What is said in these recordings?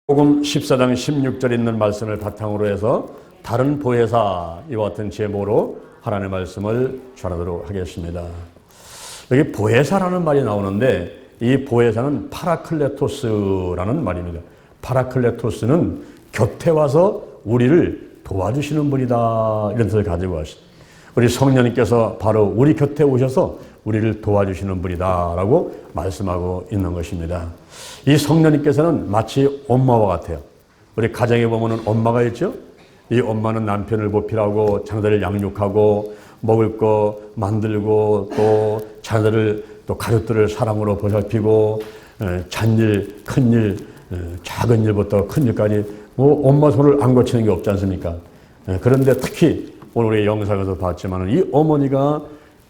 복음 14장 16절에 있는 말씀을 바탕으로 해서 다른 보혜사 이와 같은 제목으로 하나님의 말씀을 전하도록 하겠습니다. 여기 보혜사라는 말이 나오는데 이 보혜사는 파라클레토스라는 말입니다. 파라클레토스는 곁에 와서 우리를 도와주시는 분이다, 이런 뜻을 가지고 왔습니다. 우리 성령님께서 바로 우리 곁에 오셔서 우리를 도와주시는 분이다 라고 말씀하고 있는 것입니다. 이 성령님께서는 마치 엄마와 같아요. 우리 가정에 보면 엄마가 있죠. 이 엄마는 남편을 보필하고 자녀들을 양육하고 먹을 거 만들고 또 자녀들을 또 가족들을 사랑으로 보살피고 잔일, 큰일, 작은 일부터 큰 일까지 뭐 엄마 손을 안 거치는 게 없지 않습니까? 그런데 특히 오늘 우리 영상에서 봤지만 이 어머니가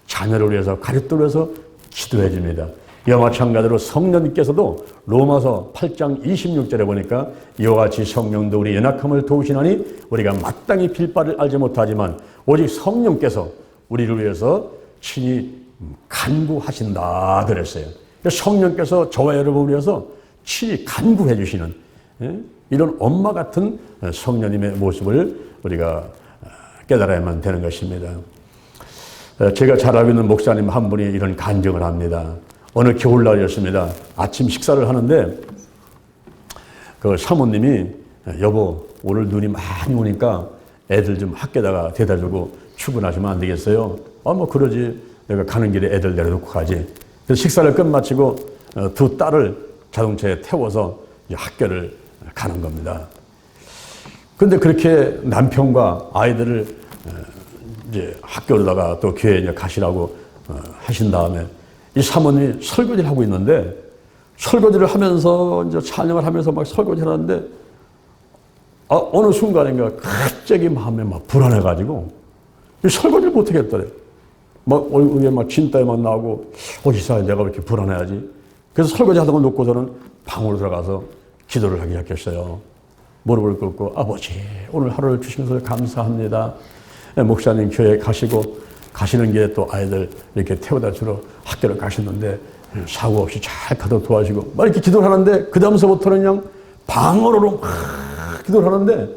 자녀를 위해서 가족들을 위해서 기도해 줍니다. 이와 마찬가지로 성령님께서도 로마서 8장 26절에 보니까 이와 같이 성령도 우리 연약함을 도우시나니 우리가 마땅히 빌 바를 알지 못하지만 오직 성령께서 우리를 위해서 친히 간구하신다 그랬어요. 성령께서 저와 여러분을 위해서 친히 간구해 주시는 이런 엄마 같은 성령님의 모습을 우리가 깨달아야만 되는 것입니다. 제가 잘 알고 있는 목사님 한 분이 이런 간증을 합니다. 어느 겨울날이었습니다. 아침 식사를 하는데 그 사모님이 여보 오늘 눈이 많이 오니까 애들 좀 학교에다가 데려다 주고 출근하시면 안 되겠어요? 뭐 그러지, 내가 가는 길에 애들 내려놓고 가지. 그래서 식사를 끝마치고 두 딸을 자동차에 태워서 학교를 가는 겁니다. 근데 그렇게 남편과 아이들을 이제 학교로다가 또 교회에 이제 가시라고 하신 다음에 이 사모님이 설거지를 하고 있는데 설거지를 하면서 이제 찬양을 하면서 막 설거지를 하는데 어느 순간인가 갑자기 마음에 막 불안해가지고 설거지를 못 하겠더래. 막 얼굴에 막 진땀이 나고 이상하게 내가 왜 이렇게 불안해하지? 그래서 설거지 하던 걸 놓고서는 방으로 들어가서 기도를 하기 시작했어요. 무릎을 꿇고 아버지 오늘 하루를 주시면서 감사합니다. 목사님 교회 가시는 길에 또 아이들 이렇게 태워다 주러 학교를 가셨는데 사고 없이 잘 가도 도와주고 막 이렇게 기도를 하는데 그 다음서부터는 그냥 방언으로 막 기도를 하는데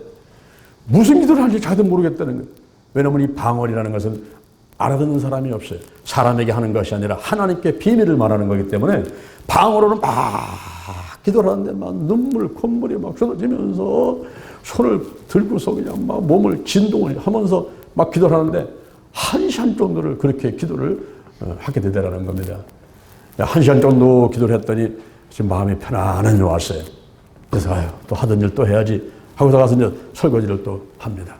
무슨 기도를 하는지 자기도 모르겠다는 거예요. 왜냐하면 이 방언이라는 것은 알아듣는 사람이 없어요. 사람에게 하는 것이 아니라 하나님께 비밀을 말하는 거기 때문에 방언으로는 막 기도를 하는데 막 눈물, 콧물이 막 쏟아지면서 손을 들고서 그냥 막 몸을 진동을 하면서 막 기도를 하는데 1시간 정도를 그렇게 기도를 하게 되더라는 겁니다. 1시간 정도 기도를 했더니 지금 마음이 편안하게 왔어요. 그래서 또 하던 일 또 해야지 하고서 가서 이제 설거지를 또 합니다.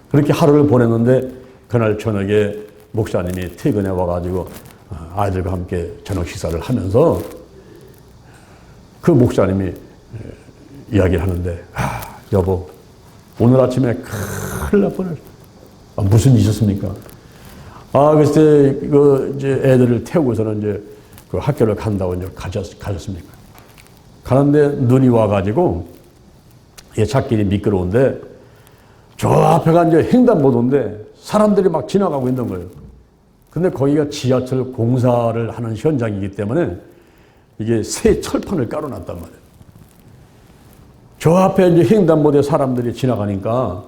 그렇게 하루를 보냈는데 그날 저녁에 목사님이 퇴근해 와가지고 아이들과 함께 저녁 식사를 하면서 그 목사님이 이야기를 하는데 여보 오늘 아침에 큰일 날 뻔했어. 무슨 일이 있었습니까? 글쎄 이제 애들을 태우고서는 이제 그 학교를 간다고 이제 가셨습니까? 가는데 눈이 와가지고 예찻길이 미끄러운데 저 앞에가 이제 횡단보도인데 사람들이 막 지나가고 있는 거예요. 근데 거기가 지하철 공사를 하는 현장이기 때문에 이게 새 철판을 깔아놨단 말이에요. 저 앞에 이제 횡단보도에 사람들이 지나가니까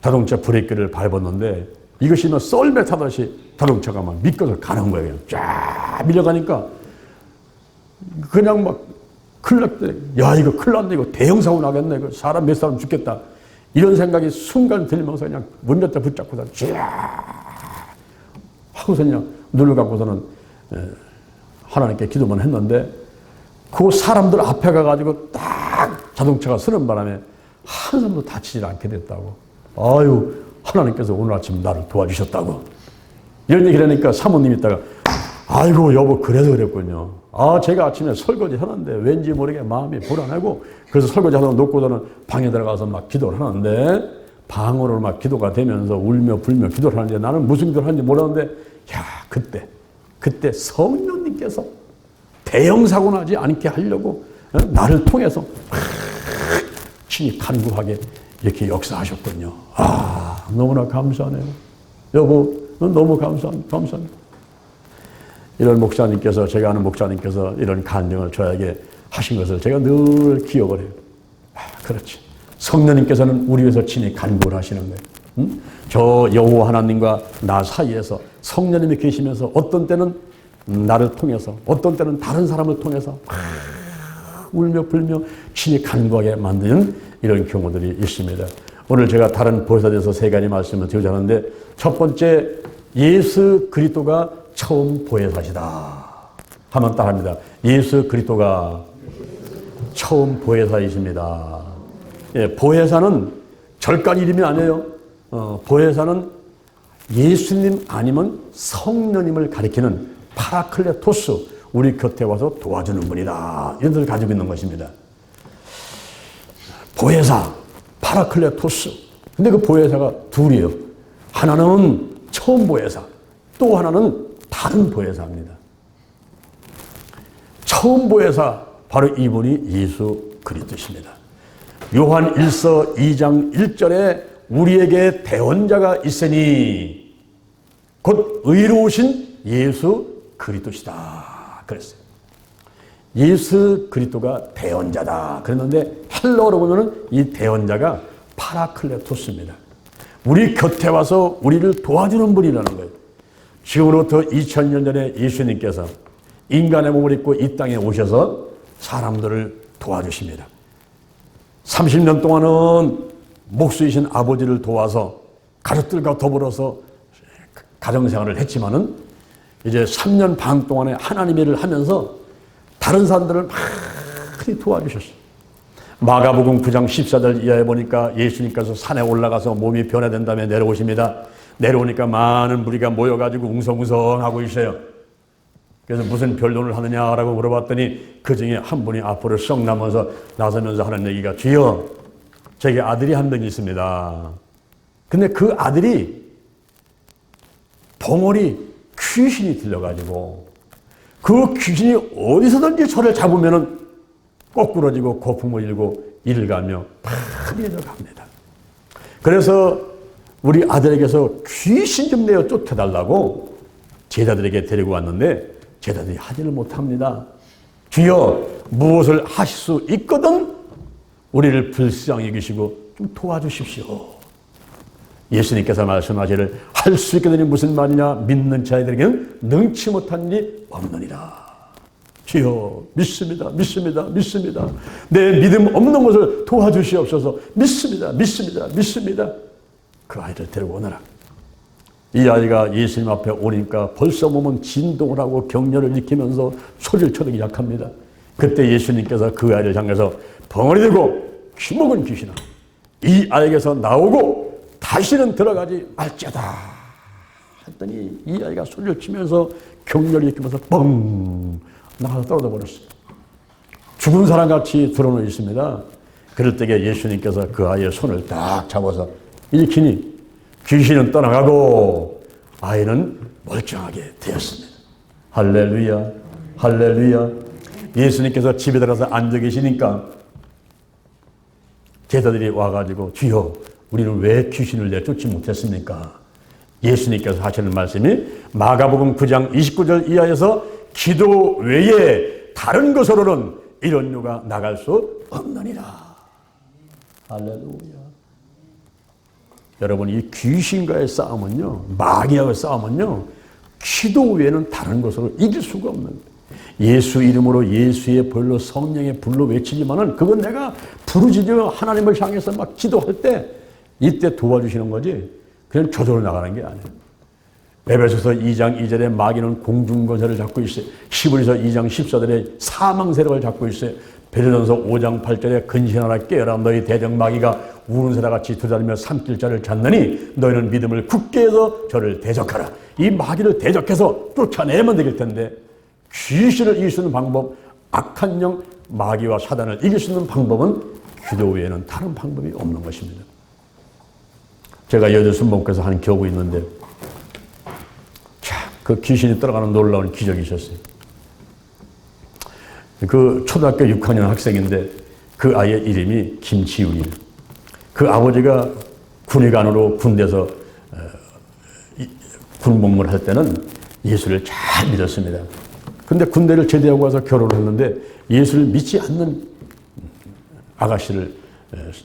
자동차 브레이크를 밟았는데 이것이 뭐 썰매 타듯이 자동차가 막 미끄러져 가는 거예요. 쫙 밀려가니까 그냥 막 큰일 났대. 야 이거 큰일 났네. 이거 대형 사고 나겠네. 이거 사람 몇 사람 죽겠다. 이런 생각이 순간 들면서 그냥 문몇대 붙잡고서 쫙 하고서 그냥 눈을 감고서는 하나님께 기도만 했는데 그 사람들 앞에 가가지고 딱 자동차가 서는 바람에 한 사람도 다치지 않게 됐다고. 아유 하나님께서 오늘 아침 나를 도와주셨다고 이런 얘기를 하니까 사모님이 있다가 아이고 여보 그래서 그랬군요. 제가 아침에 설거지 하는데 왠지 모르게 마음이 불안하고 그래서 설거지 하다가 놓고서는 방에 들어가서 막 기도를 하는데 방으로 막 기도가 되면서 울며 불며 기도를 하는데 나는 무슨 기도를 하는지 몰랐는데 그때 성령님께서 대형 사고 나지 않게 하려고 나를 통해서 친히 간구하게 이렇게 역사하셨군요. 너무나 감사하네요. 여보 너무 감사합니다. 이런 목사님께서 제가 아는 목사님께서 이런 간증을 저에게 하신 것을 제가 늘 기억을 해요. 그렇지. 성령님께서는 우리 위해서 친히 간구를 하시는 거예요. 응? 저 여호와 하나님과 나 사이에서 성령님이 계시면서 어떤 때는 나를 통해서, 어떤 때는 다른 사람을 통해서 울며 불며 친히 간구하게 만드는 이런 경우들이 있습니다. 오늘 제가 다른 보혜사에 대해서 세 가지 말씀을 드리고자 하는데, 첫 번째, 예수 그리스도가 처음 보혜사시다 하면 따라합니다. 예수 그리스도가 처음 보혜사이십니다. 예, 보혜사는 절간 이름이 아니에요. 보혜사는 예수님 아니면 성령님을 가리키는 파라클레토스, 우리 곁에 와서 도와주는 분이다, 이런 뜻을 가지고 있는 것입니다. 보혜사, 파라클레토스. 근데 그 보혜사가 둘이에요. 하나는 처음 보혜사, 또 하나는 다른 보혜사입니다. 처음 보혜사, 바로 이분이 예수 그리스도십니다. 요한 1서 2장 1절에 우리에게 대언자가 있으니 곧 의로우신 예수 그리스도시다 그랬어요. 예수 그리스도가 대언자다 그랬는데, 헬라어로 보면은 이 대언자가 파라클레토스입니다. 우리 곁에 와서 우리를 도와주는 분이라는 거예요. 지금으로부터 2000년 전에 예수님께서 인간의 몸을 입고 이 땅에 오셔서 사람들을 도와주십니다. 30년 동안은 목수이신 아버지를 도와서 가족들과 더불어서 가정생활을 했지만은, 이제 3년 반 동안에 하나님의 일을 하면서 다른 사람들을 많이 도와주셨어요. 마가복음 9장 14절 이하에 보니까 예수님께서 산에 올라가서 몸이 변화된 다음에 내려오십니다. 내려오니까 많은 무리가 모여가지고 웅성웅성하고 있어요. 그래서 무슨 변론을 하느냐라고 물어봤더니 그 중에 한 분이 앞으로 썩 나서면서 하는 얘기가, 주여, 저에게 아들이 한 명 있습니다. 근데 그 아들이 봉오리 귀신이 들려가지고 그 귀신이 어디서든지 저를 잡으면은 꼬꾸러지고 거품을 일고 이를 가며 파리해져 갑니다. 그래서 우리 아들에게서 귀신 좀 내어 쫓아달라고 제자들에게 데리고 왔는데, 제자들이 하지를 못합니다. 주여, 무엇을 하실 수 있거든 우리를 불쌍히 여기시고 좀 도와주십시오. 예수님께서 말씀하시기를 할 수 있거든이 무슨 말이냐, 믿는 자들에게는 능치 못한 일이 없느니라. 주여, 믿습니다, 믿습니다, 믿습니다. 내 믿음 없는 것을 도와주시옵소서. 믿습니다, 믿습니다, 믿습니다. 그 아이를 데리고 오너라. 이 아이가 예수님 앞에 오니까 벌써 몸은 진동을 하고 격려를 일으키면서 소리를 쳐내기 시작합니다. 그때 예수님께서 그 아이를 향해서 벙어리 들고 귀먹은 귀신아, 이 아이에게서 나오고 다시는 들어가지 말지어다 했더니 이 아이가 소리를 치면서 격려를 일으키면서 뻥 나가서 떨어져 버렸어요. 죽은 사람같이 드러누워 있습니다. 그럴 때에 예수님께서 그 아이의 손을 딱 잡아서 일으키니 귀신은 떠나가고 아이는 멀쩡하게 되었습니다. 할렐루야, 할렐루야. 예수님께서 집에 들어가서 앉아 계시니까 제자들이 와가지고, 주여, 우리는 왜 귀신을 내쫓지 못했습니까? 예수님께서 하시는 말씀이 마가복음 9장 29절 이하에서 기도 외에 다른 것으로는 이런 유가 나갈 수 없느니라. 할렐루야. 여러분, 이 귀신과의 싸움은요, 마귀와의 싸움은요, 기도 외에는 다른 것으로 이길 수가 없는 거예요. 예수 이름으로, 예수의 벌로, 성령의 불로 외치지만은 그건 내가 부르짖으며 하나님을 향해서 막 기도할 때 이때 도와주시는 거지, 그냥 저절로 나가는 게 아니에요. 에베소서 2장 2절에 마귀는 공중권세를 잡고 있어요. 히브리서 2장 14절에 사망 세력을 잡고 있어요. 베드로전서 5장 8절에 근신하라 깨어라, 너희 대적 마귀가 우는 새다같이 두드리며 삼킬 자를 찾느니 너희는 믿음을 굳게 해서 저를 대적하라. 이 마귀를 대적해서 쫓아내면 되길 텐데, 귀신을 이길 수 있는 방법, 악한 영 마귀와 사단을 이길 수 있는 방법은 기도 외에는 다른 방법이 없는 것입니다. 제가 여주 순복에서 한 교구 있는데, 그 귀신이 떠나가는 놀라운 기적이 있었어요. 그 초등학교 6학년 학생인데 그 아이의 이름이 김지훈이에요. 그 아버지가 군의관으로 군대에서 군복무를 할 때는 예수를 잘 믿었습니다. 근데 군대를 제대하고 와서 결혼을 했는데 예수를 믿지 않는 아가씨를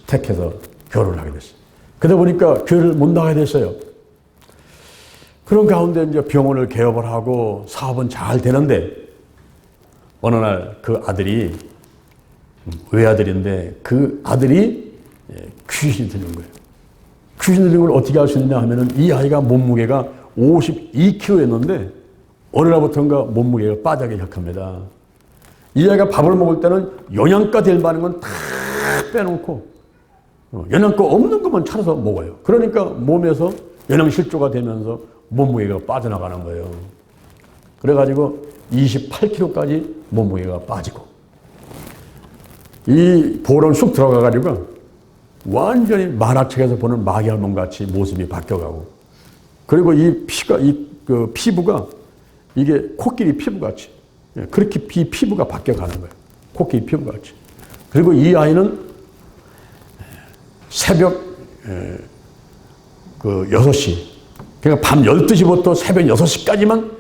택해서 결혼을 하게 됐어요. 그러다 보니까 교회를 못 나가게 됐어요. 그런 가운데 이제 병원을 개업을 하고 사업은 잘 되는데 어느 날 그 아들이 외아들인데 그 아들이 귀신이 들린 거예요. 귀신 들린 걸 어떻게 알 수 있느냐 하면은 이 아이가 몸무게가 52kg였는데 어느 날부터인가 몸무게가 빠지기 시작합니다. 이 아이가 밥을 먹을 때는 영양가 될 만한 건 다 빼놓고 영양가 없는 것만 찾아서 먹어요. 그러니까 몸에서 영양실조가 되면서 몸무게가 빠져나가는 거예요. 그래가지고 28kg까지 몸무게가 빠지고 이 보름 쑥 들어가가지고 완전히 만화책에서 보는 마귀할멈 같이 모습이 바뀌어가고 그리고 이 피가 그 피부가 이게 코끼리 피부 같이 그렇게 피부가 바뀌어가는 거예요. 코끼리 피부 같이. 그리고 이 아이는 새벽 그 6시 그러니까 밤 12시부터 새벽 6시까지만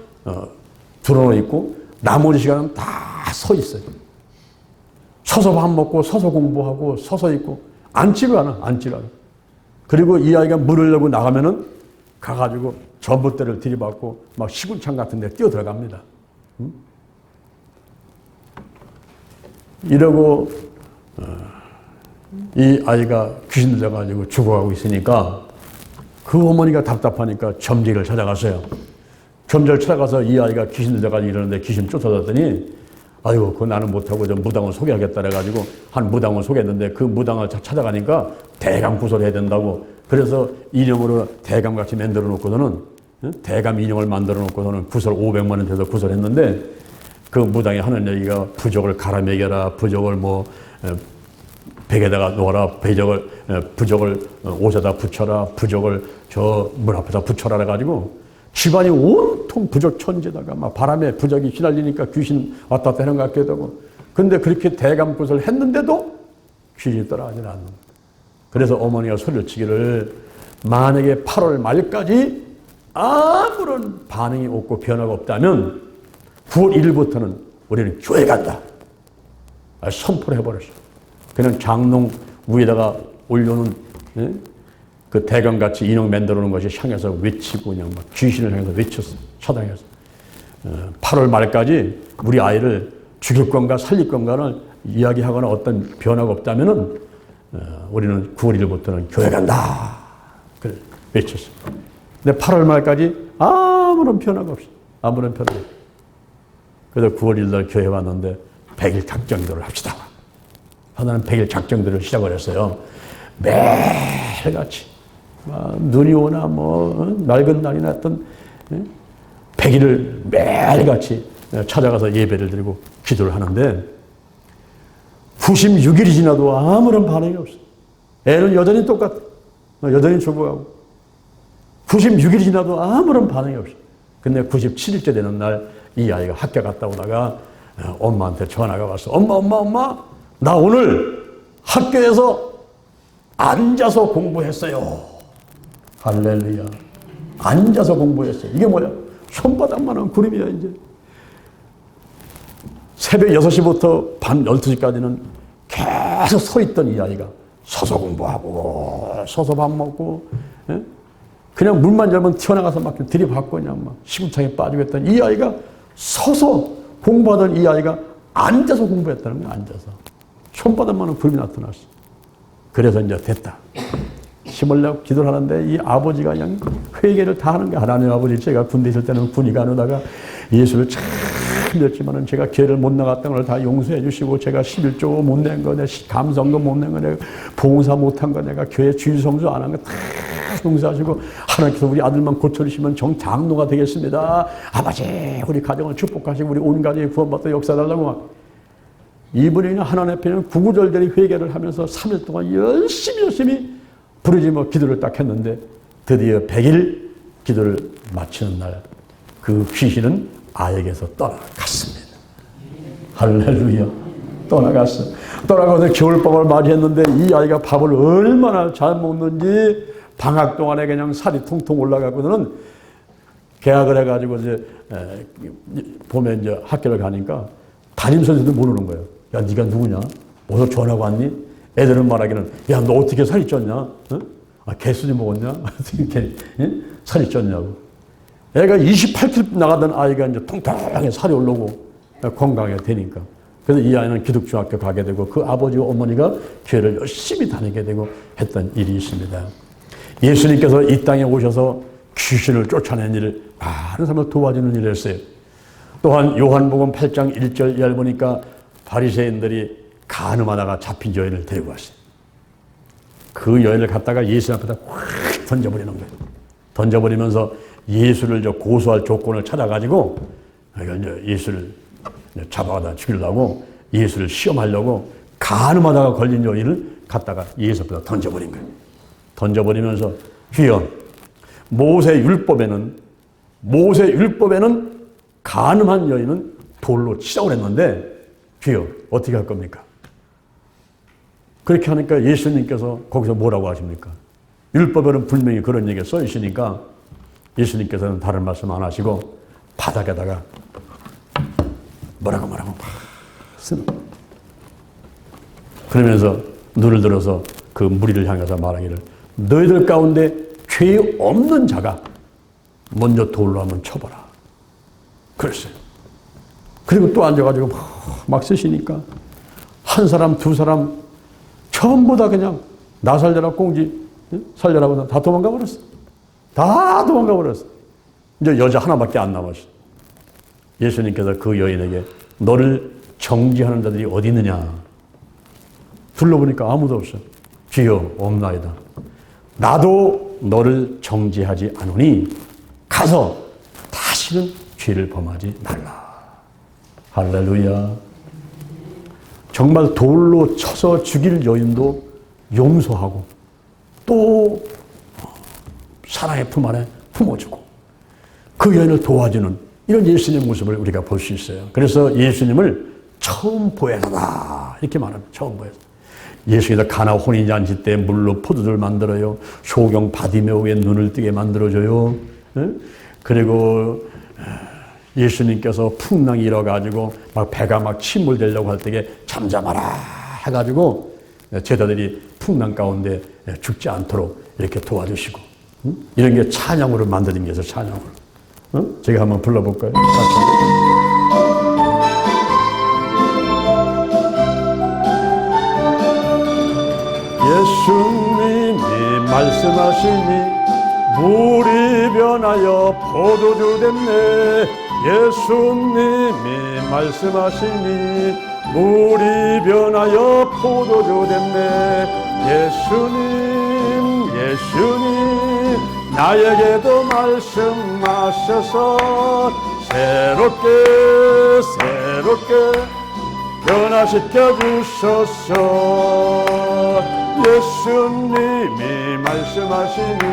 들어놓여 있고 나머지 시간은 다 서 있어요. 서서 밥 먹고 서서 공부하고 서서 있고 앉지가 않아. 그리고 이 아이가 물을 내고 나가면은 가가지고 전봇대를 들이받고 막 시궁창 같은 데 뛰어 들어갑니다. 이러고 이 아이가 귀신 들려가지고 죽어가고 있으니까 그 어머니가 답답하니까 점쟁이를 찾아갔어요. 점쟁이를 찾아가서 이 아이가 귀신 들려가지고 이러는데 귀신 쫓아졌더니 아이고, 그거 나는 못하고 저 무당을 소개하겠다 그래가지고 한 무당을 소개했는데 그 무당을 찾아가니까 대감 구설해야 된다고 그래서 인형으로 대감같이 만들어 놓고서는 대감 인형을 만들어 놓고서는 구설 500만 원 돼서 구설했는데 그 무당이 하는 얘기가 부적을 갈아 먹여라, 부적을 뭐 벽에다가 놓아라, 부적을 옷에다 붙여라, 부적을 저 문 앞에다 붙여라 해가지고 집안이 온통 부적 천지다가 막 바람에 부적이 휘날리니까 귀신 왔다 갔다 하는 것 같기도 하고 근데 그렇게 대감굿을 했는데도 귀신이 떠나가지 않는 거예요. 그래서 어머니가 소리를 치기를 만약에 8월 말까지 아무런 반응이 없고 변화가 없다면 9월 1일부터는 우리는 교회 간다. 선포를 해버렸어. 그냥 장롱 위에다가 올려놓은 그 대감같이 인형 만들어 놓은 것이 향해서 외치고 그냥 막 귀신을 향해서 외쳤어. 차단해서. 8월 말까지 우리 아이를 죽일 건가 살릴 건가를 이야기하거나 어떤 변화가 없다면은 우리는 9월 1일부터는 교회 간다. 그래 외쳤어. 근데 8월 말까지 아무런 변화가 없어. 아무런 변화가 없어. 그래서 9월 1일 날 교회 왔는데 100일 작정기도를 합시다. 하나는 100일 작정기도를 시작을 했어요. 매일같이 눈이 오나 맑은 날이 났던 100일을 매일같이 찾아가서 예배를 드리고 기도를 하는데 96일이 지나도 아무런 반응이 없어. 애는 여전히 똑같아. 여전히 죽어가고 96일이 지나도 아무런 반응이 없어. 근데 97일째 되는 날 이 아이가 학교 갔다 오다가 엄마한테 전화가 왔어. 엄마 나 오늘 학교에서 앉아서 공부했어요. 할렐루야. 앉아서 공부했어요. 이게 뭐야? 손바닥만한 구름이야 이제. 새벽 6시부터 밤 12시까지는 계속 서 있던 이 아이가 서서 공부하고 서서 밥 먹고 그냥 문만 열면 튀어나가서 막 들이받고 그냥 막 시궁창에 빠지고 했던 이 아이가 서서 공부하던 이 아이가 앉아서 공부했다는 거야. 앉아서. 손바닥만한 구름이 나타났어. 그래서 이제 됐다. 힘을 내고 기도를 하는데 이 아버지가 그냥 회개를 다 하는 거야. 하나님 아버지, 제가 군대 있을 때는 군의가 안 오다가 예수를 참 믿었지만은 제가 교회를 못 나갔던 걸 다 용서해 주시고 제가 11조 못 낸 거, 내 감성도 못 낸 거, 내가 봉사 못한 거, 내가 교회 주일성수 안 한 거 다 용서하시고 하나님께서 우리 아들만 고쳐주시면 정장로가 되겠습니다. 아버지, 우리 가정을 축복하시고 우리 온 가정이 구원받도 역사달라고 막 이분이 하나님 앞에는 구구절절히 회개를 하면서 3일 동안 열심히 부르짖어 기도를 딱 했는데 드디어 100일 기도를 마치는 날 그 귀신은 아이에게서 떠나갔습니다. 할렐루야. 떠나갔어. 떠나가서 겨울밤을 맞이했는데 이 아이가 밥을 얼마나 잘 먹는지 방학 동안에 그냥 살이 통통 올라가거든은 계약을 해가지고 이제 봄에 이제 학교를 가니까 담임선생님도 모르는 거예요. 야, 네가 누구냐? 어디서 전화가 왔니? 애들은 말하기는, 야, 너 어떻게 살이 쪘냐? 어? 아, 개수지 먹었냐? 어떻게 살이 쪘냐고. 애가 28kg 나가던 아이가 이제 통통하게 살이 올라오고 건강하게 되니까. 그래서 이 아이는 기독중학교 가게 되고 그 아버지와 어머니가 교회를 열심히 다니게 되고 했던 일이 있습니다. 예수님께서 이 땅에 오셔서 귀신을 쫓아낸 일을 많은 사람을 도와주는 일을 했어요. 또한 요한복음 8장 1절 2절 보니까 바리새인들이 간음하다가 잡힌 여인을 데리고 왔어요. 그 여인을 갖다가 예수 앞에다 확 던져버리는 거예요. 던져버리면서 예수를 고소할 조건을 찾아가지고 예수를 잡아다 죽이려고 예수를 시험하려고 간음하다가 걸린 여인을 갖다가 예수 앞에다 던져버린 거예요. 던져버리면서 주여, 모세 율법에는 간음한 여인은 돌로 치라고 그랬는데 주여 어떻게 할 겁니까? 그렇게 하니까 예수님께서 거기서 뭐라고 하십니까? 율법에는 분명히 그런 얘기가 써 있으니까 예수님께서는 다른 말씀 안 하시고 바닥에다가 뭐라고 막 쓰는. 그러면서 눈을 들어서 그 무리를 향해서 말하기를, 너희들 가운데 죄 없는 자가 먼저 돌로 한번 쳐봐라. 그랬어요. 그리고 또 앉아가지고 막 쓰시니까 한 사람 두 사람 전부 다 그냥 나 살려라 꽁지 살려라고 다 도망가 버렸어. 다 도망가 버렸어. 이제 여자 하나밖에 안 남았어. 예수님께서 그 여인에게 너를 정죄하는 자들이 어디 있느냐? 둘러보니까 아무도 없어. 주여 없나이다. 나도 너를 정죄하지 않으니 가서 다시는 죄를 범하지 말라. 할렐루야. 정말 돌로 쳐서 죽일 여인도 용서하고 또 사랑의 품 안에 품어주고 그 여인을 도와주는 이런 예수님의 모습을 우리가 볼 수 있어요. 그래서 예수님을 처음 보혜사다 이렇게 말합니다. 처음 보혜사. 예수님께서 가나 혼인잔치 때 물로 포도주를 만들어요. 소경 바디메오의 눈을 뜨게 만들어줘요. 그리고 예수님께서 풍랑이 일어가지고 막 배가 막 침몰되려고 할 때에 잠잠하라 해가지고 제자들이 풍랑 가운데 죽지 않도록 이렇게 도와주시고 이런 게 찬양으로 만들어진 게 있어요. 찬양으로. 제가 한번 불러볼까요? 예수님이 말씀하시니 물이 변하여 포도주 됐네. 예수님이 말씀하시니 물이 변하여 포도주 됐네. 예수님 나에게도 말씀하셔서 새롭게 변화시켜 주소서. 예수님이 말씀하시니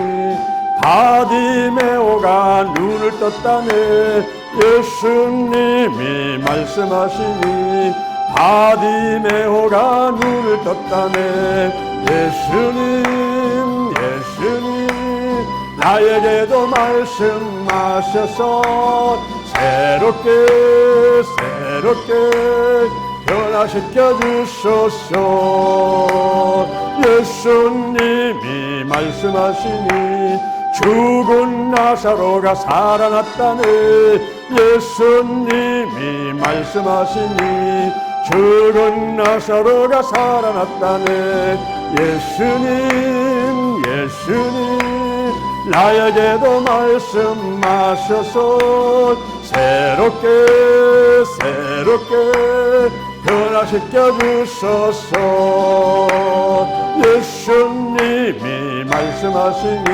바디메오가 눈을 떴다네. 예수님이 말씀하시니 바디메오가 눈을 떴다네. 예수님 나에게도 말씀하셔서 새롭게 변화시켜 주소서. 예수님이 말씀하시니 죽은 나사로가 살아났다네. 예수님이 말씀하시니 죽은 나사로가 살아났다네. 예수님 나에게도 말씀하셔서 새롭게 변화시켜 주소서. 예수님이 말씀하시니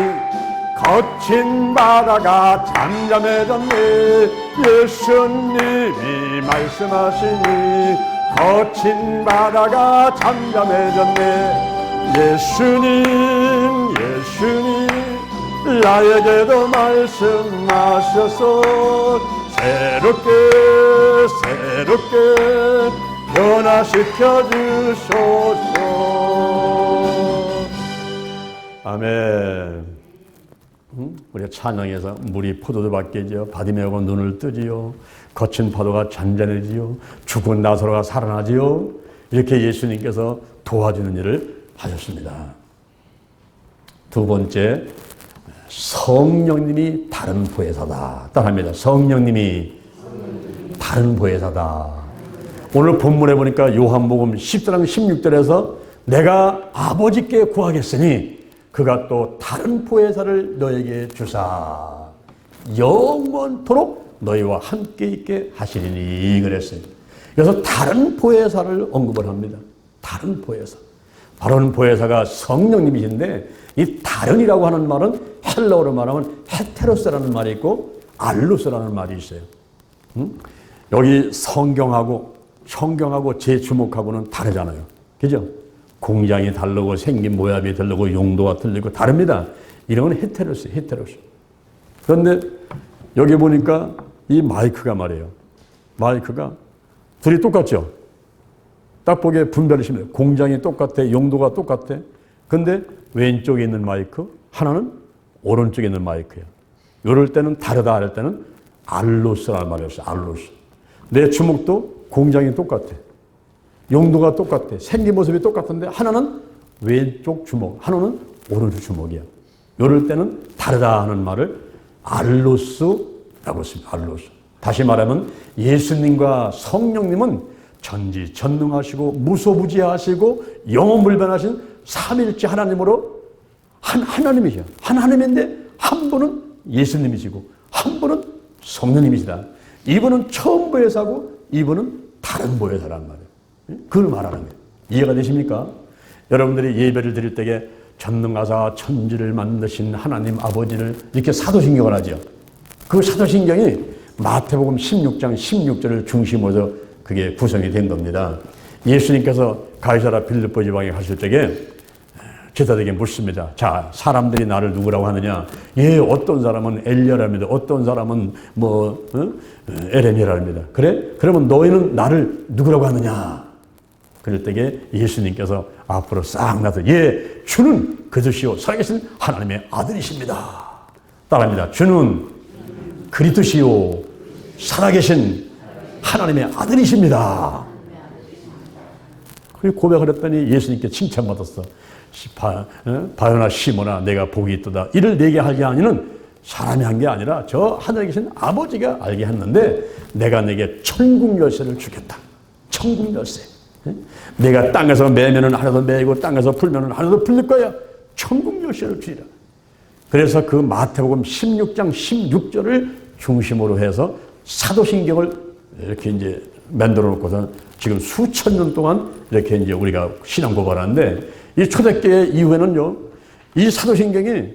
거친 바다가 잠잠해졌네. 예수님이 말씀하시니 거친 바다가 잠잠해졌네. 예수님 나에게도 말씀하셔서 새롭게 변화시켜 주소서. 아멘. 우리가 찬양에서 물이 포도주 바뀌죠. 바디메오가 눈을 뜨지요. 거친 파도가 잔잔해지요. 죽은 나사로가 살아나지요. 이렇게 예수님께서 도와주는 일을 하셨습니다. 두 번째, 성령님이 다른 보혜사다. 따라합니다. 성령님이 다른 보혜사다. 오늘 본문에 보니까 요한복음 10장 16절에서 내가 아버지께 구하겠으니 그가 또 다른 보혜사를 너에게 주사 영원토록 너희와 함께 있게 하시리니 그랬어요. 그래서 다른 보혜사를 언급을 합니다. 다른 보혜사. 바로는 보혜사가 성령님이신데 이 다른이라고 하는 말은 헬라어로 말하면 헤테로스라는 말이 있고 알루스라는 말이 있어요. 여기 성경하고 제 주목하고는 다르잖아요. 그죠? 공장이 다르고 생긴 모양이 다르고 용도가 틀리고 다릅니다. 이런 건 헤테로스. 그런데 여기 보니까 이 마이크가 말이에요. 마이크가 둘이 똑같죠? 딱 보기에 분별이 심해요. 공장이 똑같아. 용도가 똑같아. 근데 왼쪽에 있는 마이크, 하나는 오른쪽에 있는 마이크야. 이럴 때는 다르다 할 때는 알로스라는 말이었어요. 알로스. 내 주먹도 공장이 똑같아. 용도가 똑같아. 생긴 모습이 똑같은데 하나는 왼쪽 주먹, 하나는 오른쪽 주먹이야. 이럴 때는 다르다 하는 말을 알로스라고 했습니다. 알로스. 다시 말하면 예수님과 성령님은 전지전능하시고 무소부지하시고 영원불변하신 삼일째 하나님으로 하나님이죠. 하나님인데 한 분은 예수님이시고 한 분은 성령님이시다. 이분은 처음 보혜사고 이분은 다른 보혜사란 말이에요. 그걸 말하는 거예요. 이해가 되십니까? 여러분들이 예배를 드릴 때에 전능하사 천지를 만드신 하나님 아버지를 이렇게 사도신경을 하죠. 그 사도신경이 마태복음 16장 16절을 중심으로 그게 구성이 된 겁니다. 예수님께서 가이사라 빌립보 지방에 가실 적에 제자들에게 묻습니다. 자, 사람들이 나를 누구라고 하느냐? 예, 어떤 사람은 엘리야랍니다. 어떤 사람은 에레미야랍니다. 그래? 그러면 너희는 나를 누구라고 하느냐? 그럴 때에 예수님께서 앞으로 싹 나서 예, 주는 그리스도시요 살아계신 하나님의 아들이십니다. 따라합니다. 주는 그리스도시요 살아계신 하나님의 아들이십니다. 그리고 고백을 했더니 예수님께 칭찬받았어. 바요나 시모나 내가 복이 있도다. 이를 내게 알게 하니는 사람이 한 게 아니라 저 하늘에 계신 아버지가 알게 했는데 내가 내게 천국 열쇠를 주겠다. 천국 열쇠. 내가 땅에서 매면은 하나도 매고 땅에서 풀면은 하나도 풀릴 거야. 천국 열쇠를 주리라. 그래서 그 마태복음 16장 16절을 중심으로 해서 사도신경을 이렇게 이제 만들어 놓고서 지금 수천 년 동안 이렇게 이제 우리가 신앙 고발하는데 이 초대교회 이후에는요, 이 사도신경이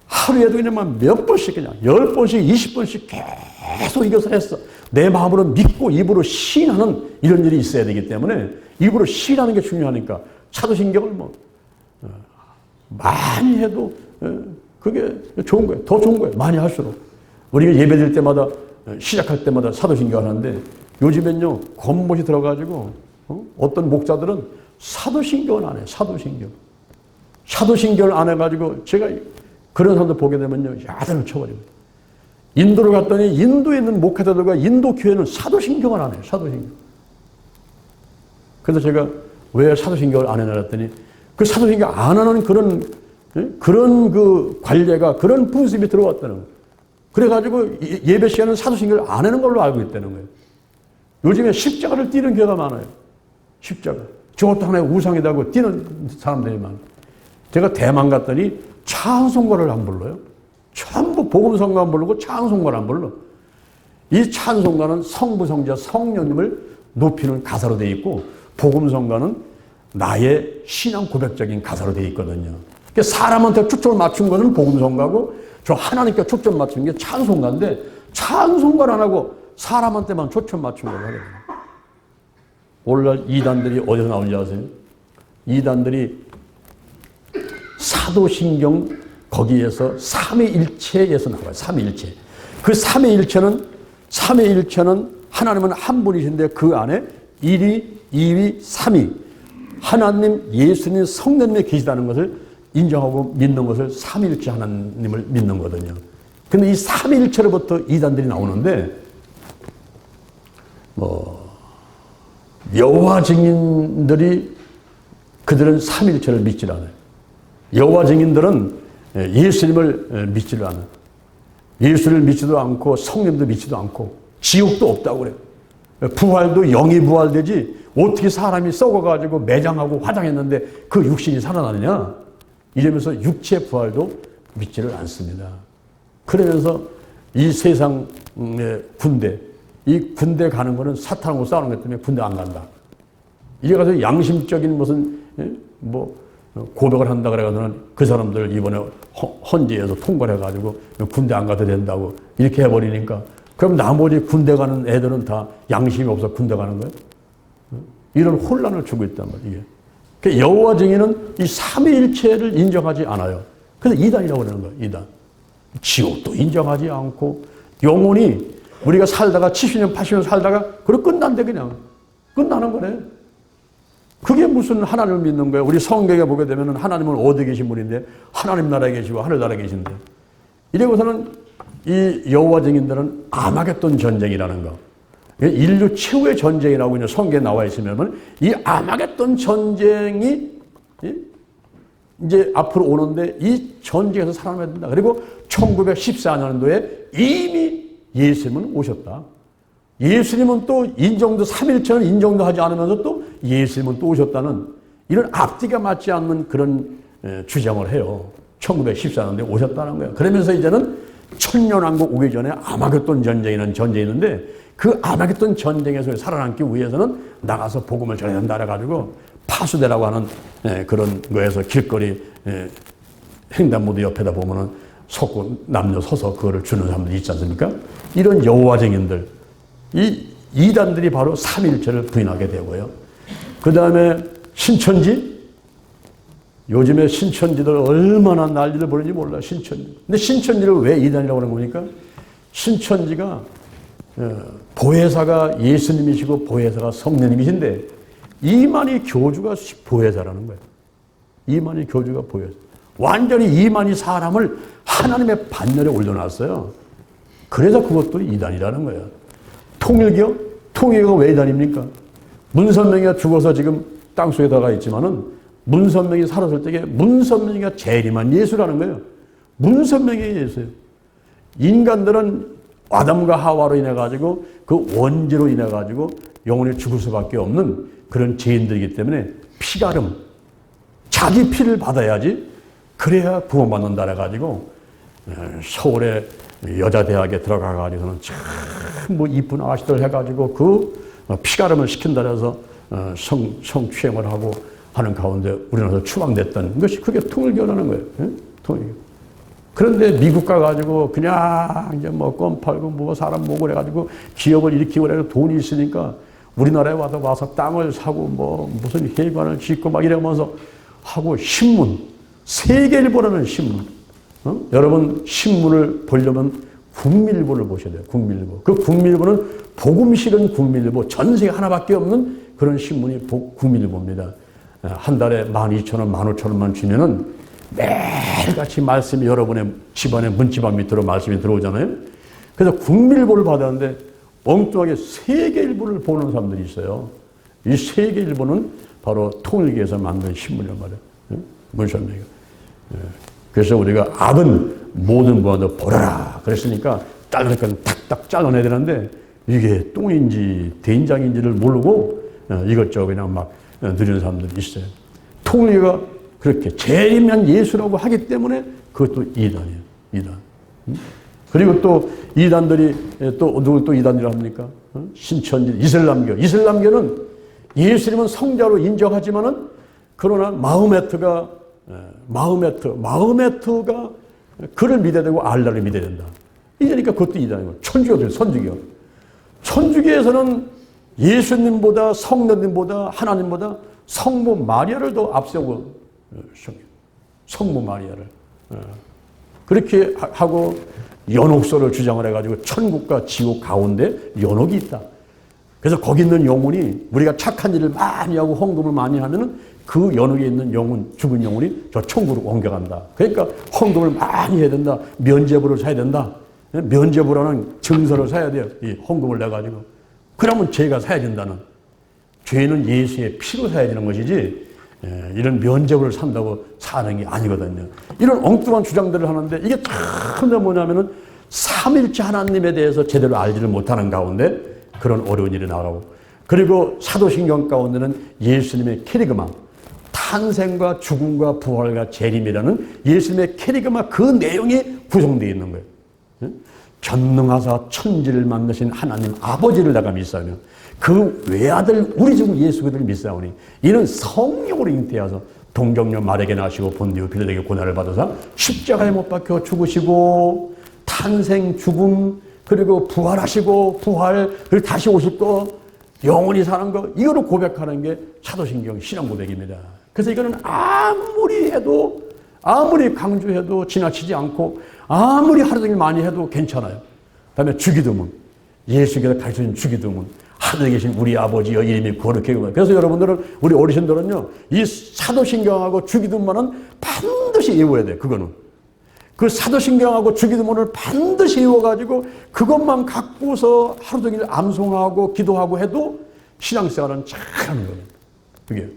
하루에도 그냥 몇 번씩 그냥 10번씩 20번씩 계속 이것을 했어. 내 마음으로 믿고 입으로 시인하는 이런 일이 있어야 되기 때문에 입으로 시인하는 게 중요하니까 사도신경을 많이 해도 그게 좋은 거예요. 더 좋은 거예요. 많이 할수록. 우리가 예배드릴 때마다 시작할 때마다 사도신경을 하는데 요즘엔요 겉멋이 들어가지고 어떤 목사들은 사도신경을 안 해요. 사도신경을 안 해가지고 제가 그런 사람들 보게 되면요 야단을 쳐버립니다. 인도를 갔더니 인도에 있는 목회자들과 인도 교회는 사도신경을 안 해요. 사도신경. 그래서 제가 왜 사도신경을 안 해나 했더니 그 사도신경 안 하는 그런 그 관례가 그런 풍습이 들어왔다는 거예요. 그래가지고 예배 시간은 사도신경을 안 하는 걸로 알고 있다는 거예요. 요즘에 십자가를 띄는 교회가 많아요. 십자가. 저것도 하나의 우상이라고 띄는 사람들이 많아요. 제가 대만 갔더니 찬송가를 안 불러요. 전부 복음성가 안 부르고 찬송가를 안 불러. 이 찬송가는 성부, 성자, 성령님을 높이는 가사로 되어 있고 복음성가는 나의 신앙 고백적인 가사로 되어 있거든요. 사람한테 초점을 맞춘 것은 복음성가고 저 하나님께 초점 맞춘 게 찬송가인데 찬송가를 안 하고 사람한테만 초점 맞춘 걸 하거든요. 오늘날 이단들이 어디서 나오는지 아세요? 이단들이 사도신경 거기에서 삼위일체에서 나와요. 삼위일체. 그 삼위일체는 하나님은 한 분이신데 그 안에 1위, 2위, 3위 하나님, 예수님, 성령님이 계시다는 것을 인정하고 믿는 것을 삼위일체 하나님을 믿는 거거든요. 근데 이 삼위일체로부터 이단들이 나오는데 여호와 증인들이 그들은 삼일체를 믿질 않아요. 여호와 증인들은 예수님을 믿지를 않아요. 예수를 믿지도 않고 성령도 믿지도 않고 지옥도 없다고 그래요. 부활도 영이 부활되지 어떻게 사람이 썩어가지고 매장하고 화장했는데 그 육신이 살아나느냐, 이러면서 육체 부활도 믿지를 않습니다. 그러면서 이 세상의 군대, 이 군대 가는 거는 사탄하고 싸우는 것 때문에 군대 안 간다. 이래가지고 양심적인 무슨 고백을 한다 그래가지고는 그 사람들 이번에 헌재에서 통과를 해가지고 군대 안 가도 된다고 이렇게 해버리니까, 그럼 나머지 군대 가는 애들은 다 양심이 없어 군대 가는 거예요? 이런 혼란을 주고 있단 말이에요. 이게. 여호와 증인은 이 삼위일체를 인정하지 않아요. 그래서 이단이라고 그러는 거예요. 이단. 지옥도 인정하지 않고 영혼이 우리가 살다가 70년 80년 살다가 그래 끝난대. 그냥 끝나는 거네. 그게 무슨 하나님을 믿는 거예요? 우리 성경에 보게 되면 하나님은 어디 계신 분인데 하나님 나라에 계시고 하늘나라에 계신데, 이래고서는 이 여호와 증인들은 아마겟돈 전쟁이라는 거, 인류 최후의 전쟁이라고 이제 성경에 나와 있으면 이 아마겟돈 전쟁이 이제 앞으로 오는데 이 전쟁에서 살아남아야 된다. 그리고 1914년도에 이미 예수님은 오셨다. 예수님은 또 인정도, 삼일체는 인정도 하지 않으면서 또 예수님은 또 오셨다는 이런 앞뒤가 맞지 않는 그런 주장을 해요. 1914년도에 오셨다는 거예요. 그러면서 이제는 천년왕국 오기 전에 아마겟돈 전쟁이라는 전쟁이 있는데, 그 아마겟돈 전쟁에서 살아남기 위해서는 나가서 복음을 전해야 된다 해가지고 파수대라고 하는 그런 거에서 길거리 횡단무도 옆에다 보면은 섰고 남녀 서서 그거를 주는 사람들이 있지 않습니까? 이런 여호와 증인들, 이 이단들이 바로 삼일체를 부인하게 되고요. 그 다음에 신천지, 요즘에 신천지들 얼마나 난리를 부르는지 몰라. 신천지. 근데 신천지를 왜 이단이라고 하는 겁니까? 신천지가 보혜사가 예수님이시고 보혜사가 성령님이신데, 이만희 교주가 보혜사라는 거예요. 이만희 교주가 보혜사. 완전히 이만희 사람을 하나님의 반열에 올려놨어요. 그래서 그것도 이단이라는 거예요. 통일교? 통일교가 왜 이단입니까? 문선명이가 죽어서 지금 땅속에 들어가 있지만은 문선명이 살았을 때에 문선명이가 재림한 예수라는 거예요. 문선명이 예수예요. 인간들은 아담과 하와로 인해 가지고 그 원죄로 인해 가지고 영원히 죽을 수밖에 없는 그런 죄인들이기 때문에 피가름, 자기 피를 받아야지 그래야 구원받는다 해가지고 서울의 여자대학에 들어가 가지고는 참 뭐 이쁜 아가씨들 해가지고 그 피가름을 시킨다 해서 성추행을 하고 하는 가운데 우리나라에서 추방됐던 것이, 그게 통일교라는 거예요. 통일교. 그런데 미국 가가지고 그냥 이제 뭐 껌 팔고 뭐 사람 모으고 그래가지고 기업을 일으키고 그래서 돈이 있으니까 우리나라에 와서 땅을 사고 뭐 무슨 회관을 짓고 막 이러면서 하고, 신문, 세계일보라는 신문. 여러분 신문을 보려면 국민일보를 보셔야 돼요. 국민일보. 그 국민일보는 복음 실은 국민일보, 전 세계 하나밖에 없는 그런 신문이 국민일보입니다. 한 달에 12,000원, 15,000원만 주면은 매일같이 말씀이 여러분의 집안에 문지방 밑으로 말씀이 들어오잖아요. 그래서 국민일보를 받았는데 엉뚱하게 세계일보를 보는 사람들이 있어요. 이 세계일보는 바로 통일교에서 만든 신문이란 말이에요. 문선명이. 그래서 우리가 악은 모든 무한도 보라라 그랬으니까 자를 건 탁탁 잘라내야 되는데, 이게 똥인지 된장인지를 모르고 이것저것 그냥 막 누리는 사람들이 있어요. 통일교가 그렇게 재림한 예수라고 하기 때문에 그것도 이단이에요. 이단. 그리고 또 이단들이 누굴 또 이단이라고 합니까? 신천지, 이슬람교. 이슬람교는 예수님은 성자로 인정하지만은 그러나 마흐메트가 그를 믿어야 되고 알라를 믿어야 된다. 이러니까 그것도 이단이고, 천주교들, 선주교. 천주교에서는 예수님보다 성령님보다 하나님보다 성모 마리아를 더 앞세우고, 성모 마리아를. 그렇게 하고 연옥설을 주장을 해가지고 천국과 지옥 가운데 연옥이 있다. 그래서 거기 있는 영혼이 우리가 착한 일을 많이 하고 헌금을 많이 하면은 그 연옥에 있는 영혼, 죽은 영혼이 저 천국으로 옮겨간다. 그러니까 헌금을 많이 해야 된다. 면죄부를 사야 된다. 면죄부라는 증서를 사야 돼요. 이 헌금을 내가지고. 그러면 죄가 사야진다는. 죄는 예수의 피로 사야 되는 것이지 이런 면접을 산다고 사는 게 아니거든요. 이런 엉뚱한 주장들을 하는데 이게 참 뭐냐면은 삼일째 하나님에 대해서 제대로 알지를 못하는 가운데 그런 어려운 일이 나가고, 그리고 사도신경 가운데는 예수님의 캐리그마, 탄생과 죽음과 부활과 재림이라는 예수님의 캐리그마 그 내용이 구성되어 있는 거예요. 전능하사 천지를 만드신 하나님 아버지를 내가 믿사오며 그 외아들 우리 주 예수 그리스도를 믿사오니 이는 성령으로 잉태하서 동정녀 마리아에게 나시고 본디오 빌라도에게 고난을 받으사 십자가에 못 박혀 죽으시고 탄생 죽음 그리고 부활하시고 부활 그리고 다시 오실 거 영원히 사는 거, 이거를 고백하는 게 사도신경 신앙 고백입니다. 그래서 이거는 아무리 해도 아무리 강조해도 지나치지 않고 아무리 하루 종일 많이 해도 괜찮아요. 그다음에 주기도문, 예수께서 가르쳐준 주기도문, 하늘에 계신 우리 아버지여 이름이 거룩하게. 그래서 여러분들은, 우리 어르신들은요, 이 사도신경하고 주기도문은 반드시 외워야 돼요. 그거는 그 사도신경하고 주기도문을 반드시 외워가지고 그것만 갖고서 하루 종일 암송하고 기도하고 해도 신앙생활은 잘하는 거예요. 그게.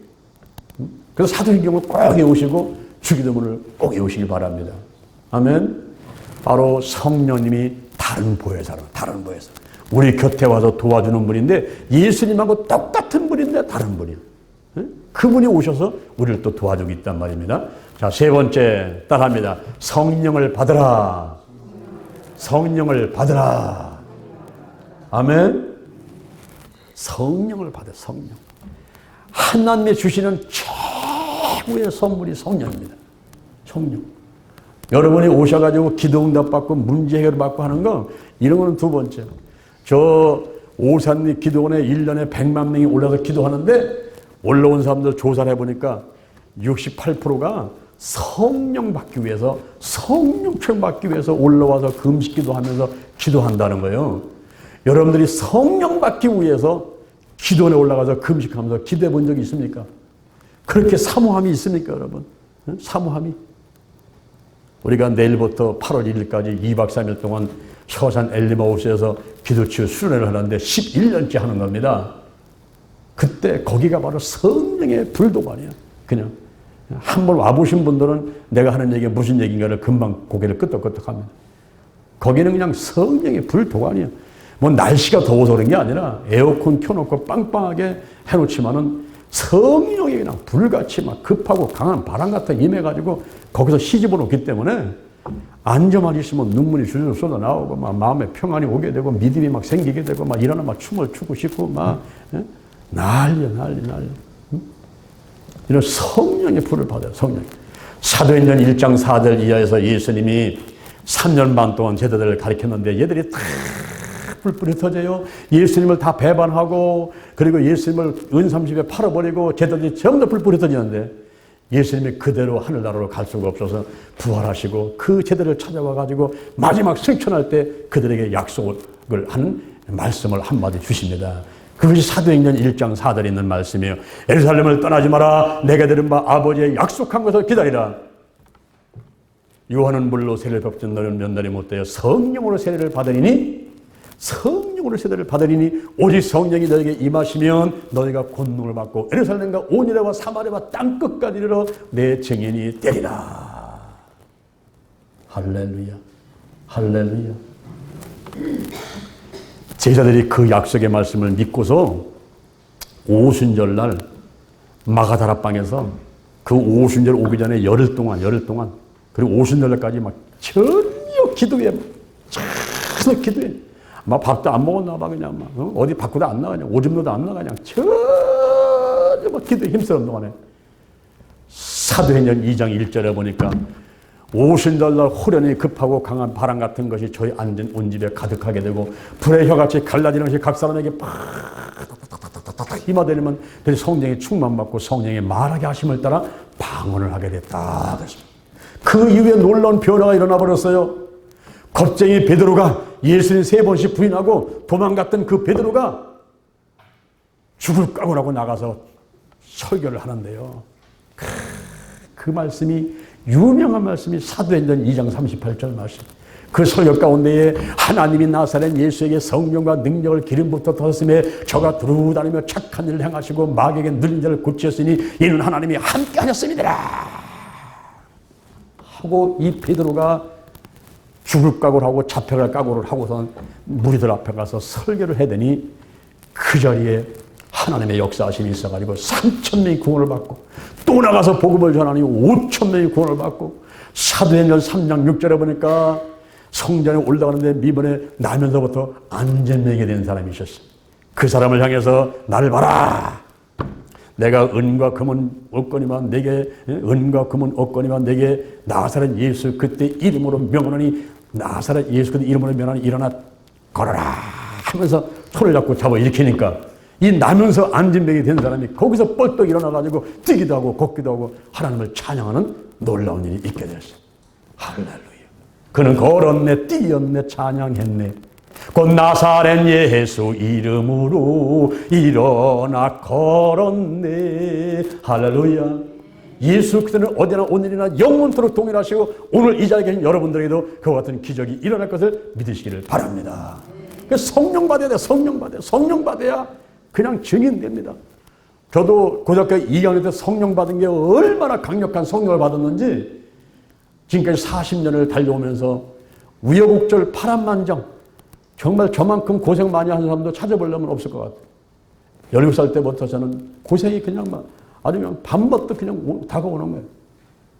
그래서 사도신경을 꼭 외우시고 주기도문을 꼭 외우시기 바랍니다. 아멘. 바로 성령님이 다른 보혜사로, 다른 보혜사. 우리 곁에 와서 도와주는 분인데 예수님하고 똑같은 분인데 다른 분이에요. 그분이 오셔서 우리를 또 도와주고 있단 말입니다. 자, 세 번째 따라합니다. 성령을 받으라. 성령을 받으라. 아멘. 성령을 받아. 성령. 하나님이 주시는 최고의 선물이 성령입니다. 성령. 여러분이 오셔가지고 기도응답 받고 문제 해결 받고 하는 거, 이런 거는 두 번째. 저 오산리 기도원에 1년에 100만 명이 올라서 기도하는데 올라온 사람들 조사를 해보니까 68%가 성령 받기 위해서, 성령처럼 받기 위해서 올라와서 금식 기도하면서 기도한다는 거예요. 여러분들이 성령 받기 위해서 기도원에 올라가서 금식하면서 기도해 본 적이 있습니까? 그렇게 사모함이 있습니까, 여러분? 사모함이? 우리가 내일부터 8월 1일까지 2박 3일 동안 서산 엘리마우스에서 기도치유 수련회를 하는데 11년째 하는 겁니다. 그때 거기가 바로 성령의 불도관이에요. 그냥 한번 와보신 분들은 내가 하는 얘기가 무슨 얘기인가를 금방 고개를 끄덕끄덕합니다. 거기는 그냥 성령의 불도관이에요. 뭐 날씨가 더워서 그런 게 아니라 에어컨 켜놓고 빵빵하게 해놓지만은 성령이 그냥 불같이 막 급하고 강한 바람 같은 임해가지고 거기서 시집을 놓기 때문에 앉아만 있으면 눈물이 줄줄 쏟아 나오고 막 마음에 평안이 오게 되고 믿음이 막 생기게 되고 막 일어나 막 춤을 추고 싶고 막 난리. 이런 성령의 불을 받아요. 성령. 사도행전 1장 4절 이하에서 예수님이 3년 반 동안 제자들을 가르쳤는데 얘들이 다 뿔뿔이 터져요. 예수님을 다 배반하고 그리고 예수님을 은삼십에 팔아버리고 제자들이 전부 다 뿔뿔이 터지는데 예수님이 그대로 하늘나라로 갈 수가 없어서 부활하시고 그 제자들을 찾아와가지고 마지막 승천할 때 그들에게 약속을 하는 말씀을 한마디 주십니다. 그것이 사도행전 1장 4절에 있는 말씀이에요. 예루살렘을 떠나지 마라. 내가 들은 바 아버지의 약속한 것을 기다리라. 요한은 물로 세례를 받던 너는 몇 날이 못되어 성령으로 세례를 받으리니, 성령으로 세례를 받으리니 오직 성령이 너에게 임하시면 너희가 권능을 받고 예루살렘과 온 유다와 사마리아와 땅끝까지 이르러 내 증인이 되리라. 할렐루야. 할렐루야. 제자들이 그 약속의 말씀을 믿고서 오순절날 마가다락방에서 그 오순절 오기 전에 열흘 동안 그리고 오순절날까지 막 전혀 기도해. 계속 기도해. 막 밥도 안 먹었나 봐. 그냥 막 어디 밖으로 안 나가냐, 오줌로도 안 나가냐, 전혀 막 기도에 힘쓰는 동안에 사도행전 2장 1절에 보니까 오순절날 호련히 급하고 강한 바람 같은 것이 저희 앉은 온 집에 가득하게 되고 불의 혀같이 갈라지는 것이 각 사람에게 팍 힘아들면 성령의 충만받고 성령의 말하게 하심을 따라 방언을 하게 됐다. 그 이후에 놀라운 변화가 일어나 버렸어요. 겁쟁이 베드로가 예수님 3번씩 부인하고 도망갔던 그 베드로가 죽을 각오를 하고 나가서 설교를 하는데요. 그 말씀이 유명한 말씀이 사도행전 2장 38절 말씀. 그 설교 가운데에 하나님이 나사렛 예수에게 성령과 능력을 기름부터 터셨음에 저가 두루다니며 착한 일을 행하시고 마귀에게 눌린 자를 고치셨으니 이는 하나님이 함께 하셨습니다 하고 이 베드로가 죽을 각오를 하고 잡혀갈 각오를 하고선 무리들 앞에 가서 설교를 하더니 그 자리에 하나님의 역사하심이 있어가지고 3,000명이 구원을 받고 또 나가서 복음을 전하니 5,000명이 구원을 받고 사도행전 3장 6절에 보니까 성전에 올라가는데 미문에 나면서부터 안전매게 된 사람이 있었어요. 그 사람을 향해서 나를 봐라. 내가 은과 금은 없거니와 내게 은과 금은 없거니와 내게 나사렛 예수 그때 이름으로 명하노니 나사렛 예수 그때 이름으로 명하니 일어나 걸어라 하면서 손을 잡고 잡아 일으키니까 이 나면서 안진병이 된 사람이 거기서 뻘떡 일어나가지고 뛰기도 하고 걷기도 하고 하나님을 찬양하는 놀라운 일이 있게 됐어요. 할렐루야. 그는 걸었네, 뛰었네, 찬양했네. 곧 나사렛 예수 이름으로 일어나 걸었네. 할렐루야. 예수 그리스도는 어디나 오늘이나 영원토록 동일하시고 오늘 이 자리에 계신 여러분들에게도 그와 같은 기적이 일어날 것을 믿으시기를 바랍니다. 성령 받아야 돼. 성령 받아야 돼. 성령 받아야 그냥 증인됩니다. 저도 고등학교 2학년 때 성령 받은 게 얼마나 강력한 성령을 받았는지 지금까지 40년을 달려오면서 우여곡절 파란만장 정말 저만큼 고생 많이 하는 사람도 찾아보려면 없을 것 같아요. 17살 때부터 저는 고생이 그냥 막 아주 그냥 밤낮도 그냥 다가오는 거예요.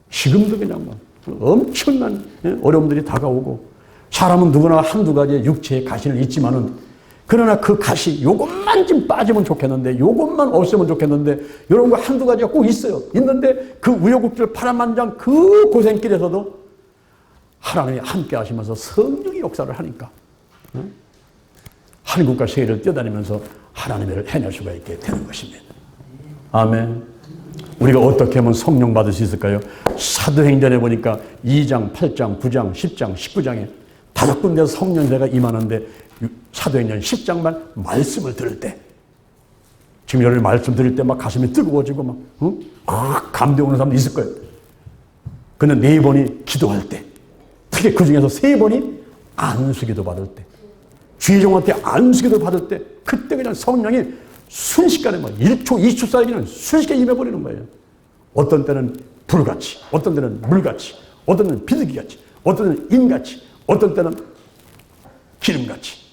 지금도 그냥 막 엄청난 어려움들이 다가오고 사람은 누구나 한두 가지의 육체의 가시는 있지만은 그러나 그 가시 요것만 좀 빠지면 좋겠는데 요것만 없으면 좋겠는데 이런 거 한두 가지가 꼭 있어요. 있는데 그 우여곡절 파란만장 그 고생길에서도 하나님이 함께 하시면서 성령의 역사를 하니까 한국과 세계를 뛰어다니면서 하나님을 해낼 수가 있게 되는 것입니다. 아멘. 우리가 어떻게 하면 성령 받을 수 있을까요? 사도행전에 보니까 2장, 8장, 9장, 10장, 19장에 5군데서 성령세가 임하는데 사도행전 10장만 말씀을 들을 때 지금 여러분이 말씀 들을 때 막 가슴이 뜨거워지고 막 감동 오는 사람도 있을 거예요. 근데 4번이 기도할 때 특히 그 중에서 3번이 안수기도 받을 때 주의종한테 안수기도 받을 때 그때 그냥 성령이 순식간에 막 1초, 2초 사이에는 순식간에 임해버리는 거예요. 어떤 때는 불같이, 어떤 때는 물같이, 어떤 때는 비둘기같이, 어떤 때는 인같이, 어떤 때는 기름같이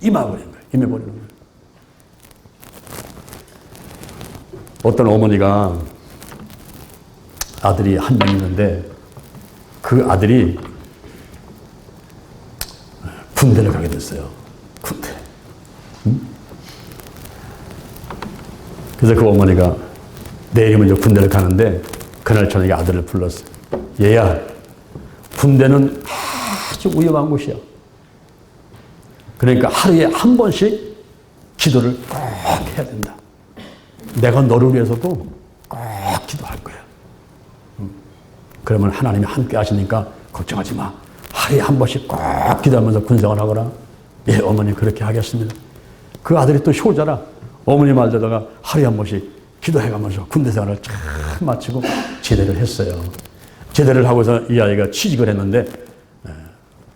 임해버리는 거예요. 임해버리는 거예요. 어떤 어머니가 아들이 한 명 있는데 그 아들이 군대를 가게 됐어요. 군대. 그래서 그 어머니가 내일이면 이제 군대를 가는데 그날 저녁에 아들을 불렀어요. 얘야, 군대는 아주 위험한 곳이야. 그러니까 하루에 한 번씩 기도를 꼭 해야 된다. 내가 너를 위해서도 꼭 기도할 거야. 그러면 하나님이 함께 하시니까 걱정하지 마. 하루에 한 번씩 꼭 기도하면서 군생활 하거라. 예, 어머니 그렇게 하겠습니다. 그 아들이 또 효자라 어머니 말 듣다가 하루에 한 번씩 기도해가면서 군대 생활을 잘 마치고 제대를 했어요. 제대를 하고서 이 아이가 취직을 했는데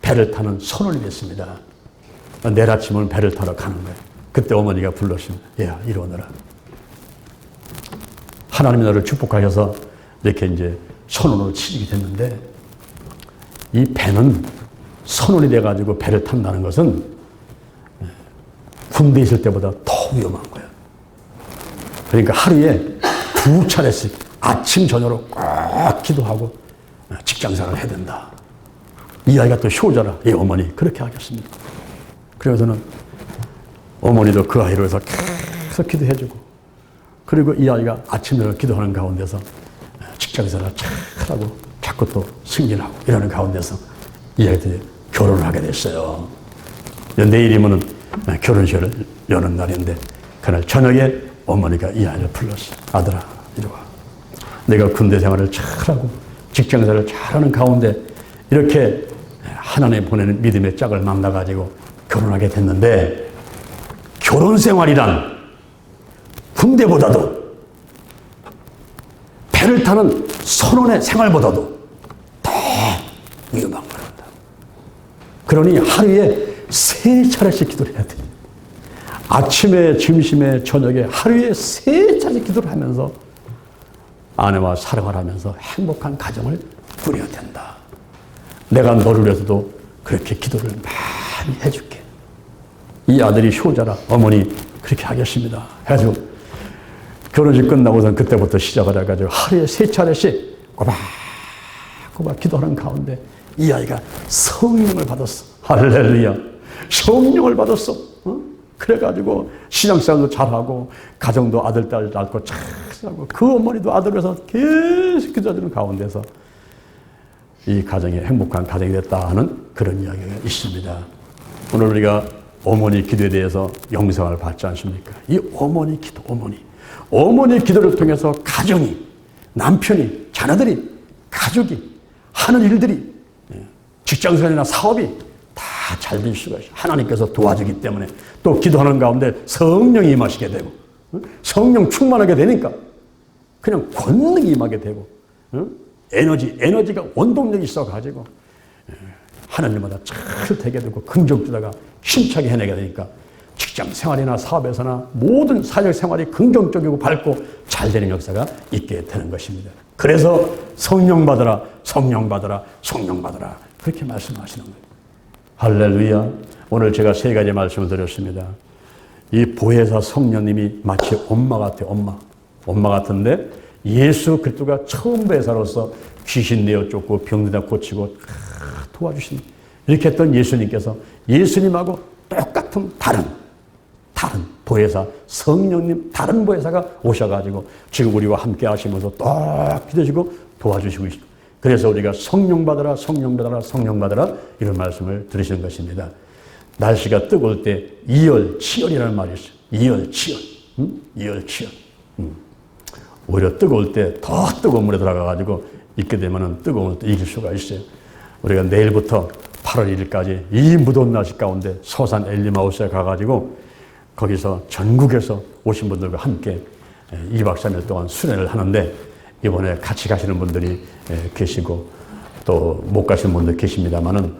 배를 타는 선원이 됐습니다. 내일 아침은 배를 타러 가는 거예요. 그때 어머니가 불러십니다. 야, 이리 오너라. 하나님이 너를 축복하셔서 이렇게 이제 선원으로 취직이 됐는데 이 배는 선원이 돼가지고 배를 탄다는 것은 군대에 있을 때보다 더 위험한 거예요. 그러니까 하루에 2차례씩 아침, 저녁으로 꼭 기도하고 직장생활을 해야 된다. 이 아이가 또 효자라. 예, 어머니 그렇게 하겠습니다. 그래서는 어머니도 그 아이를 위해서 계속 기도해주고 그리고 이 아이가 아침, 저녁 기도하는 가운데서 직장생활을 잘하고 자꾸 또 승진하고 이러는 가운데서 이 아이들이 결혼을 하게 됐어요. 내일이면 결혼식을 여는 날인데 그날 저녁에 어머니가 이 아이를 불렀어요. 아들아, 이리 와. 내가 군대 생활을 잘하고 직장 생활을 잘하는 가운데 이렇게 하나님 보내는 믿음의 짝을 만나가지고 결혼하게 됐는데 결혼 생활이란 군대보다도 배를 타는 선원의 생활보다도 더 위험한 겁니다. 그러니 하루에 3차례씩 기도를 해야 돼. 아침에, 점심에, 저녁에 하루에 3차례 기도를 하면서 아내와 사랑을 하면서 행복한 가정을 꾸려야 된다. 내가 너를 위해서도 그렇게 기도를 많이 해줄게. 이 아들이 효자라 어머니 그렇게 하겠습니다. 해가지고 결혼식 끝나고선 그때부터 시작을 해가지고 하루에 3차례씩 꼬박꼬박 기도하는 가운데 이 아이가 성령을 받았어. 할렐루야. 성령을 받았어. 그래가지고 신앙생활도 잘하고 가정도 아들, 딸 낳고 잘하고 그 어머니도 아들을 위해서 계속 기도하는 가운데서 이 가정이 행복한 가정이 됐다 하는 그런 이야기가 있습니다. 오늘 우리가 어머니 기도에 대해서 영상을 봤지 않습니까? 이 어머니 기도, 어머니 기도를 통해서 가정이, 남편이, 자녀들이, 가족이 하는 일들이, 직장생활이나 사업이 다 잘 될 수가 있어요. 하나님께서 도와주기 때문에 또 기도하는 가운데 성령이 임하시게 되고 성령 충만하게 되니까 그냥 권능이 임하게 되고 에너지가 원동력이 있어가지고 하는 일마다 잘 되게 되고 긍정주다가 힘차게 해내게 되니까 직장 생활이나 사업에서나 모든 사회적 생활이 긍정적이고 밝고 잘 되는 역사가 있게 되는 것입니다. 그래서 성령 받으라, 성령 받으라, 성령 받으라 그렇게 말씀하시는 거예요. 할렐루야. 오늘 제가 3가지 말씀을 드렸습니다. 이 보혜사 성령님이 마치 엄마 같아요. 엄마 같은데 예수 그리스도가 처음 보혜사로서 귀신 내어 쫓고 병든 자 고치고 도와주신 이렇게 했던 예수님께서 예수님하고 똑같은 다른 보혜사 성령님 다른 보혜사가 오셔가지고 지금 우리와 함께 하시면서 또 기도하시고 도와주시고 있습니다. 그래서 우리가 성령 받으라 성령 받으라 성령 받으라 이런 말씀을 들으시는 것입니다. 날씨가 뜨거울 때 이열치열이라는 말이 있어요. 이열치열. 이열치열. 오히려 뜨거울 때 더 뜨거운 물에 들어가가지고 있게 되면 뜨거운 때 이길 수가 있어요. 우리가 내일부터 8월 1일까지 이 무더운 날씨 가운데 서산 엘리마우스에 가가지고 거기서 전국에서 오신 분들과 함께 2박 3일 동안 수련을 하는데 이번에 같이 가시는 분들이 계시고 또 못 가시는 분들 계십니다만은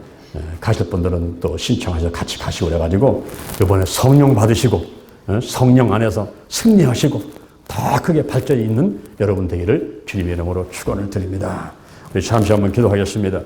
가실 분들은 또 신청하셔서 같이 가시고 그래가지고 이번에 성령 받으시고 성령 안에서 승리하시고 더 크게 발전이 있는 여러분 되기를 주님의 이름으로 축원을 드립니다. 우리 잠시 한번 기도하겠습니다.